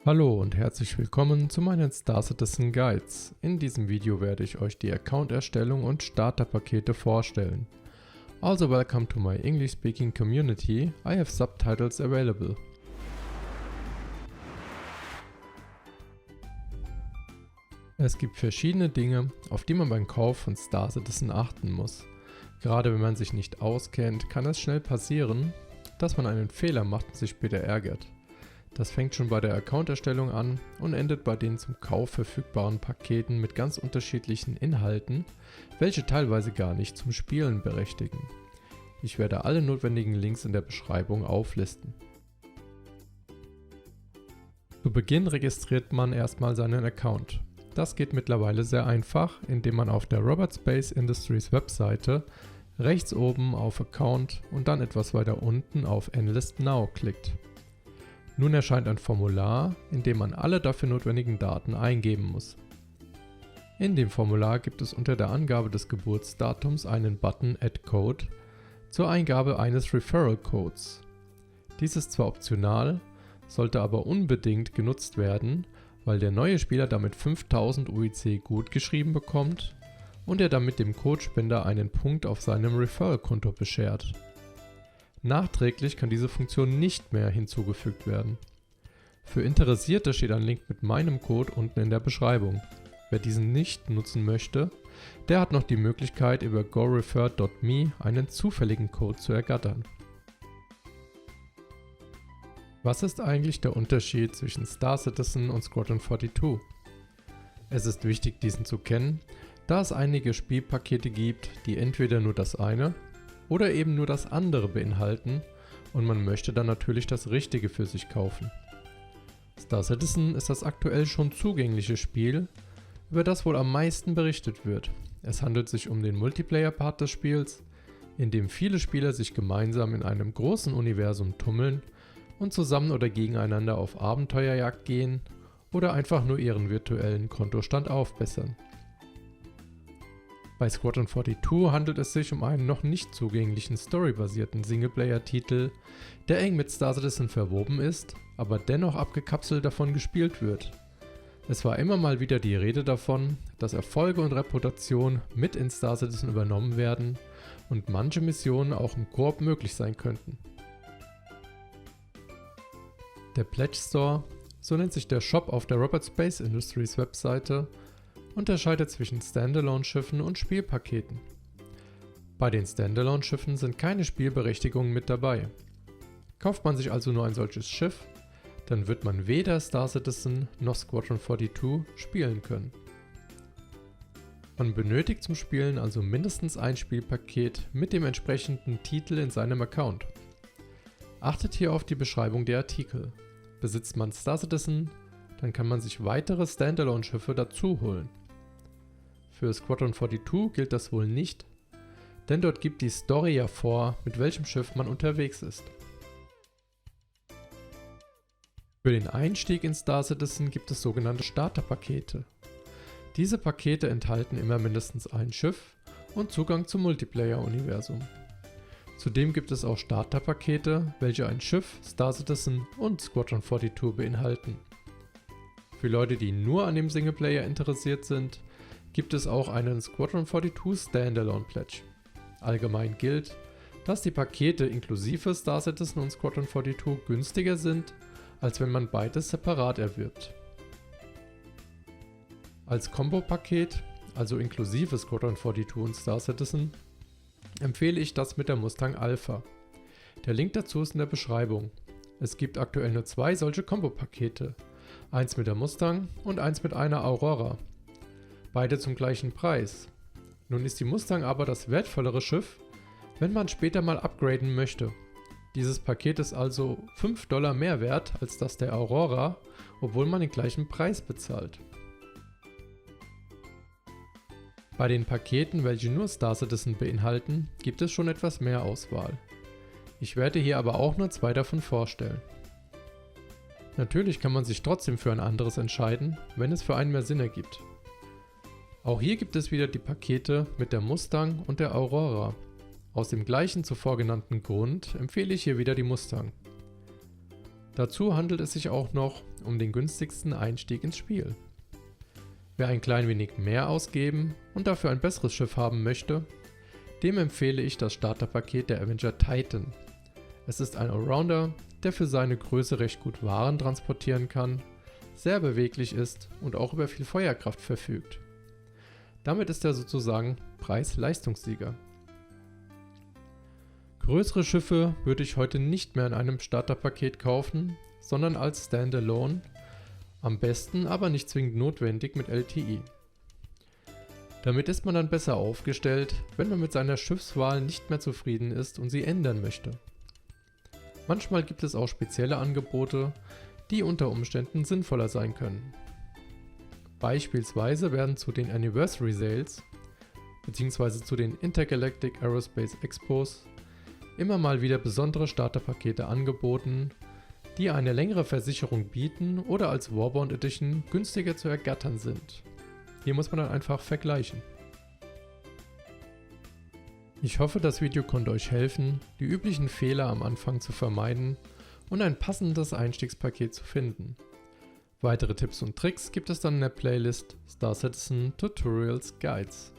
Hallo und herzlich willkommen zu meinen Star Citizen Guides. In diesem Video werde ich euch die Account-Erstellung und Starterpakete vorstellen. Also welcome to my English speaking community, I have subtitles available. Es gibt verschiedene Dinge, auf die man beim Kauf von Star Citizen achten muss. Gerade wenn man sich nicht auskennt, kann es schnell passieren, dass man einen Fehler macht und sich später ärgert. Das fängt schon bei der Account-Erstellung an und endet bei den zum Kauf verfügbaren Paketen mit ganz unterschiedlichen Inhalten, welche teilweise gar nicht zum Spielen berechtigen. Ich werde alle notwendigen Links in der Beschreibung auflisten. Zu Beginn registriert man erstmal seinen Account. Das geht mittlerweile sehr einfach, indem man auf der Robot Space Industries Webseite rechts oben auf Account und dann etwas weiter unten auf Enlist Now klickt. Nun erscheint ein Formular, in dem man alle dafür notwendigen Daten eingeben muss. In dem Formular gibt es unter der Angabe des Geburtsdatums einen Button Add Code zur Eingabe eines Referral Codes. Dies ist zwar optional, sollte aber unbedingt genutzt werden, weil der neue Spieler damit 5000 UIC gut geschrieben bekommt und er damit dem Codespender einen Punkt auf seinem Referral-Konto beschert. Nachträglich kann diese Funktion nicht mehr hinzugefügt werden. Für Interessierte steht ein Link mit meinem Code unten in der Beschreibung. Wer diesen nicht nutzen möchte, der hat noch die Möglichkeit über gorefer.me einen zufälligen Code zu ergattern. Was ist eigentlich der Unterschied zwischen Star Citizen und Squadron 42? Es ist wichtig, diesen zu kennen, da es einige Spielpakete gibt, die entweder nur das eine oder eben nur das andere beinhalten und man möchte dann natürlich das Richtige für sich kaufen. Star Citizen ist das aktuell schon zugängliche Spiel, über das wohl am meisten berichtet wird. Es handelt sich um den Multiplayer-Part des Spiels, in dem viele Spieler sich gemeinsam in einem großen Universum tummeln und zusammen oder gegeneinander auf Abenteuerjagd gehen oder einfach nur ihren virtuellen Kontostand aufbessern. Bei Squadron 42 handelt es sich um einen noch nicht zugänglichen storybasierten Singleplayer-Titel, der eng mit Star Citizen verwoben ist, aber dennoch abgekapselt davon gespielt wird. Es war immer mal wieder die Rede davon, dass Erfolge und Reputation mit in Star Citizen übernommen werden und manche Missionen auch im Koop möglich sein könnten. Der Pledge Store, so nennt sich der Shop auf der Robot Space Industries Webseite, unterscheidet zwischen Standalone-Schiffen und Spielpaketen. Bei den Standalone-Schiffen sind keine Spielberechtigungen mit dabei. Kauft man sich also nur ein solches Schiff, dann wird man weder Star Citizen noch Squadron 42 spielen können. Man benötigt zum Spielen also mindestens ein Spielpaket mit dem entsprechenden Titel in seinem Account. Achtet hier auf die Beschreibung der Artikel. Besitzt man Star Citizen, dann kann man sich weitere Standalone-Schiffe dazu holen. Für Squadron 42 gilt das wohl nicht, denn dort gibt die Story ja vor, mit welchem Schiff man unterwegs ist. Für den Einstieg in Star Citizen gibt es sogenannte Starterpakete. Diese Pakete enthalten immer mindestens ein Schiff und Zugang zum Multiplayer-Universum. Zudem gibt es auch Starterpakete, welche ein Schiff, Star Citizen und Squadron 42 beinhalten. Für Leute, die nur an dem Singleplayer interessiert sind, gibt es auch einen Squadron 42 Standalone Pledge. Allgemein gilt, dass die Pakete inklusive Star Citizen und Squadron 42 günstiger sind, als wenn man beides separat erwirbt. Als Combo-Paket, also inklusive Squadron 42 und Star Citizen, empfehle ich das mit der Mustang Alpha. Der Link dazu ist in der Beschreibung. Es gibt aktuell nur zwei solche Combo-Pakete, eins mit der Mustang und eins mit einer Aurora. Beide zum gleichen Preis. Nun ist die Mustang aber das wertvollere Schiff, wenn man später mal upgraden möchte. Dieses Paket ist also $5 mehr wert als das der Aurora, obwohl man den gleichen Preis bezahlt. Bei den Paketen, welche nur Star Citizen beinhalten, gibt es schon etwas mehr Auswahl. Ich werde hier aber auch nur zwei davon vorstellen. Natürlich kann man sich trotzdem für ein anderes entscheiden, wenn es für einen mehr Sinn ergibt. Auch hier gibt es wieder die Pakete mit der Mustang und der Aurora. Aus dem gleichen zuvor genannten Grund empfehle ich hier wieder die Mustang. Dazu handelt es sich auch noch um den günstigsten Einstieg ins Spiel. Wer ein klein wenig mehr ausgeben und dafür ein besseres Schiff haben möchte, dem empfehle ich das Starterpaket der Avenger Titan. Es ist ein Allrounder, der für seine Größe recht gut Waren transportieren kann, sehr beweglich ist und auch über viel Feuerkraft verfügt. Damit ist er sozusagen Preis-Leistungssieger. Größere Schiffe würde ich heute nicht mehr in einem Starterpaket kaufen, sondern als Standalone, am besten aber nicht zwingend notwendig mit LTI. Damit ist man dann besser aufgestellt, wenn man mit seiner Schiffswahl nicht mehr zufrieden ist und sie ändern möchte. Manchmal gibt es auch spezielle Angebote, die unter Umständen sinnvoller sein können. Beispielsweise werden zu den Anniversary Sales bzw. zu den Intergalactic Aerospace Expos immer mal wieder besondere Starterpakete angeboten, die eine längere Versicherung bieten oder als Warbound Edition günstiger zu ergattern sind. Hier muss man dann einfach vergleichen. Ich hoffe, das Video konnte euch helfen, die üblichen Fehler am Anfang zu vermeiden und ein passendes Einstiegspaket zu finden. Weitere Tipps und Tricks gibt es dann in der Playlist Star Citizen Tutorials Guides.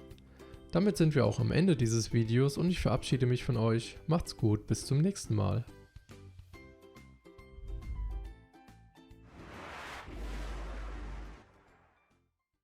Damit sind wir auch am Ende dieses Videos und ich verabschiede mich von euch. Macht's gut, bis zum nächsten Mal.